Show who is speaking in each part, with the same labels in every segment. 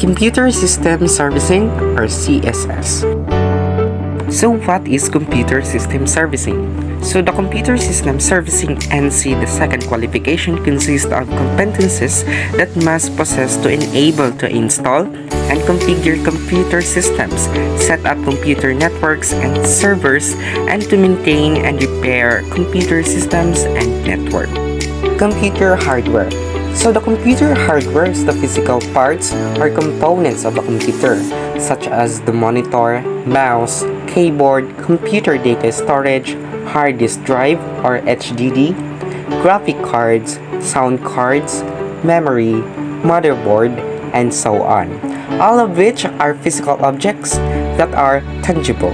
Speaker 1: Computer System Servicing, or CSS. So what is Computer System Servicing? So the Computer System Servicing NC, the second qualification, consists of competencies that must possess to enable to install and configure computer systems, set up computer networks and servers, and to maintain and repair computer systems and network. Computer hardware. So the computer hardware is the physical parts or components of a computer, such as the monitor, mouse, keyboard, computer data storage, hard disk drive or HDD, graphic cards, sound cards, memory, motherboard, and so on, all of which are physical objects that are tangible.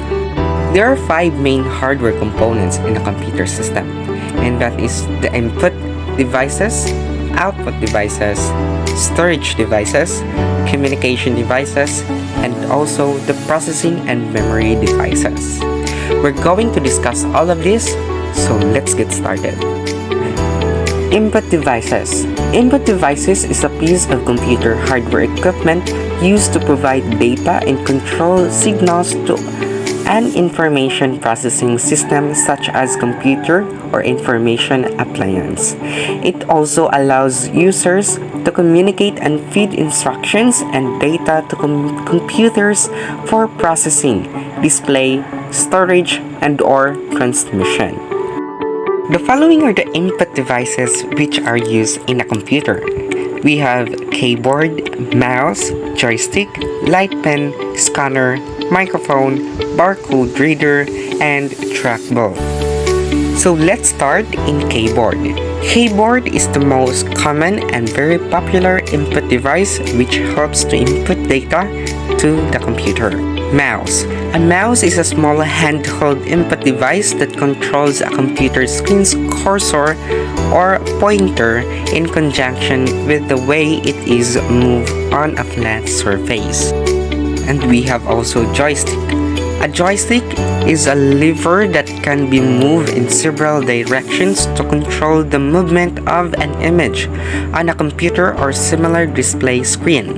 Speaker 1: There are 5 main hardware components in a computer system, and that is the input devices, output devices, storage devices, communication devices, and also the processing and memory devices. We're going to discuss all of this, so let's get started. Input devices. Input devices is a piece of computer hardware equipment used to provide data and control signals to an information processing system such as computer or information appliance. It also allows users to communicate and feed instructions and data to computers for processing, display, storage, and/or transmission. The following are the input devices which are used in a computer. We have keyboard, mouse, joystick, light pen, scanner, microphone, barcode reader, and trackball. So let's start in keyboard. Keyboard is the most common and very popular input device which helps to input data to the computer. Mouse. A mouse is a small handheld input device that controls a computer screen's cursor or pointer in conjunction with the way it is moved on a flat surface. And we have also joystick. A joystick is a lever that can be moved in several directions to control the movement of an image on a computer or similar display screen.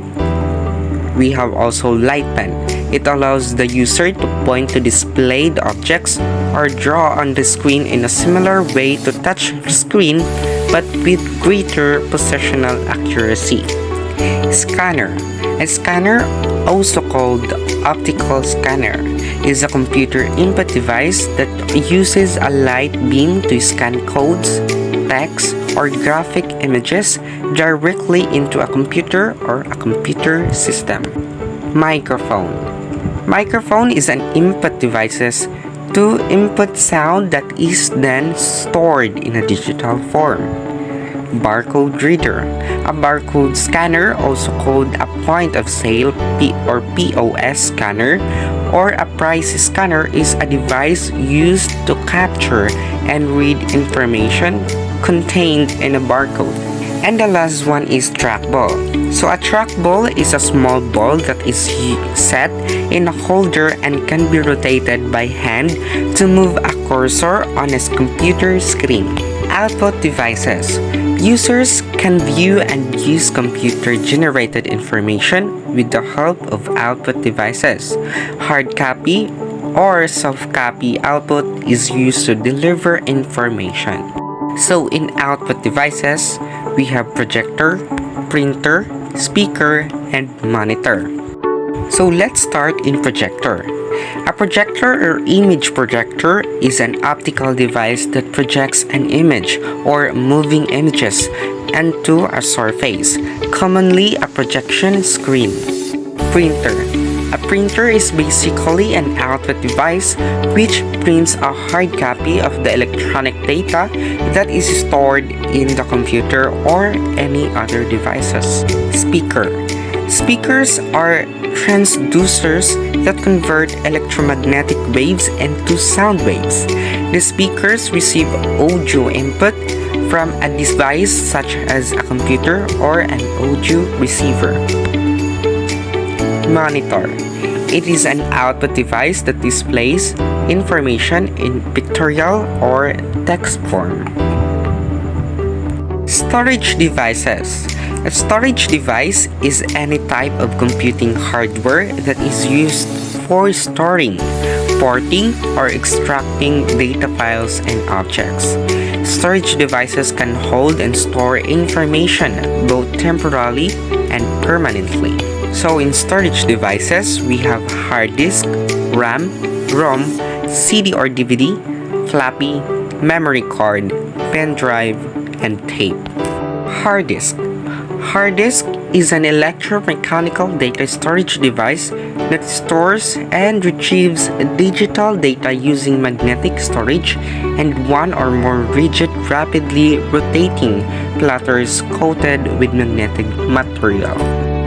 Speaker 1: We have also light pen. It allows the user to point to displayed objects or draw on the screen in a similar way to touch the screen but with greater positional accuracy. Scanner. A scanner, also called optical scanner, is a computer input device that uses a light beam to scan codes, text, or graphic images directly into a computer or a computer system. Microphone. Microphone is an input device to input sound that is then stored in a digital form. Barcode reader. A barcode scanner, also called a point of sale or POS scanner, or a price scanner, is a device used to capture and read information contained in a barcode. And the last one is trackball. So a trackball is a small ball that is set in a holder and can be rotated by hand to move a cursor on a computer screen. Output devices. Users can view and use computer-generated information with the help of output devices. Hard copy or soft copy output is used to deliver information. So in output devices, we have projector, printer, speaker, and monitor. So let's start in projector. A projector or image projector is an optical device that projects an image or moving images onto a surface, commonly a projection screen. Printer. A printer is basically an output device which prints a hard copy of the electronic data that is stored in the computer or any other devices. Speaker. Speakers are transducers that convert electromagnetic waves into sound waves. The speakers receive audio input from a device such as a computer or an audio receiver. Monitor. It is an output device that displays information in pictorial or text form. Storage devices. A storage device is any type of computing hardware that is used for storing, porting, or extracting data files and objects. Storage devices can hold and store information both temporarily and permanently. So in storage devices, we have hard disk, RAM, ROM, CD or DVD, floppy, memory card, pen drive, and tape. Hard disk. Hard disk is an electromechanical data storage device that stores and retrieves digital data using magnetic storage and one or more rigid, rapidly rotating platters coated with magnetic material.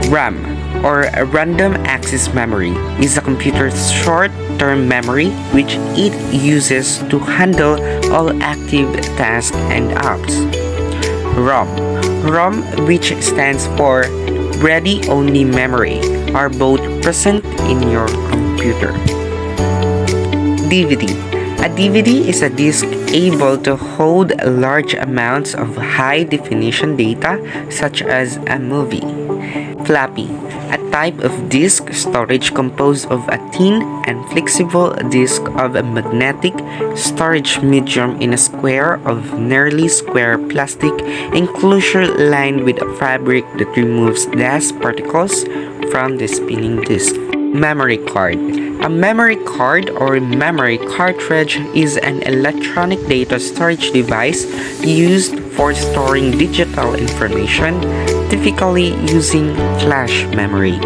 Speaker 1: RAM, or a random access memory, is a computer's short-term memory which it uses to handle all active tasks and apps. ROM, which stands for ready-only memory, are both present in your computer. DVD. A DVD is a disc able to hold large amounts of high-definition data such as a movie. Floppy. A type of disk storage composed of a thin and flexible disk of a magnetic storage medium in a square of nearly square plastic enclosure lined with a fabric that removes dust particles from the spinning disk. Memory card. A memory card or memory cartridge is an electronic data storage device used for storing digital information, typically using flash memory.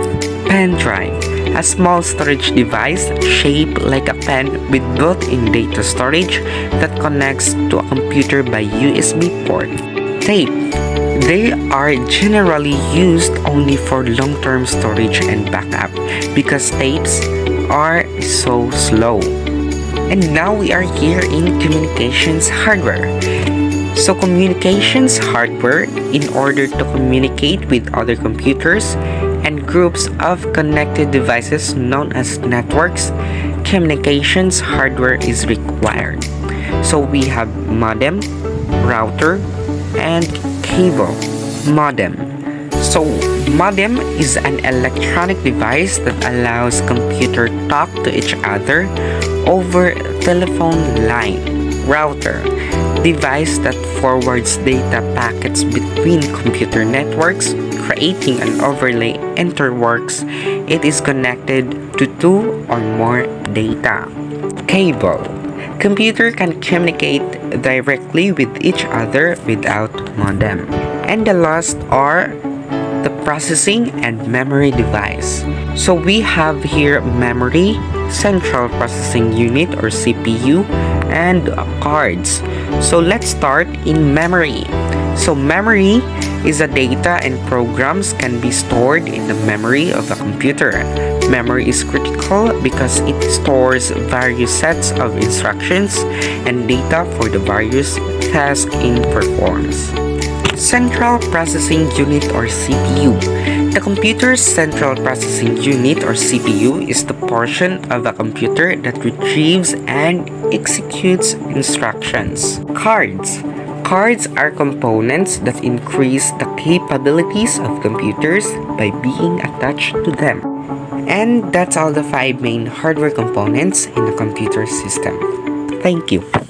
Speaker 1: Pen drive. A small storage device shaped like a pen with built-in data storage that connects to a computer by USB port. Tape. They are generally used only for long-term storage and backup because tapes are so slow. And now we are here in communications hardware. So communications hardware, in order to communicate with other computers and groups of connected devices known as networks, communications hardware is required. So we have modem, router, and cable. Modem. So modem is an electronic device that allows computer talk to each other over telephone line. Router. Device that forwards data packets between computer networks, creating an overlay interworks. It is connected to two or more data. Cable. Computer can communicate directly with each other without modem. And the last are the processing and memory device. So we have here memory, central processing unit or CPU, and cards. So let's start in memory. So memory is a data and programs can be stored in the memory of a computer. Memory is critical because it stores various sets of instructions and data for the various tasks it performs. Central Processing Unit or CPU. The computer's central processing unit or CPU is the portion of a computer that retrieves and executes instructions. Cards. Cards are components that increase the capabilities of computers by being attached to them. And that's all the 5 main hardware components in a computer system. Thank you.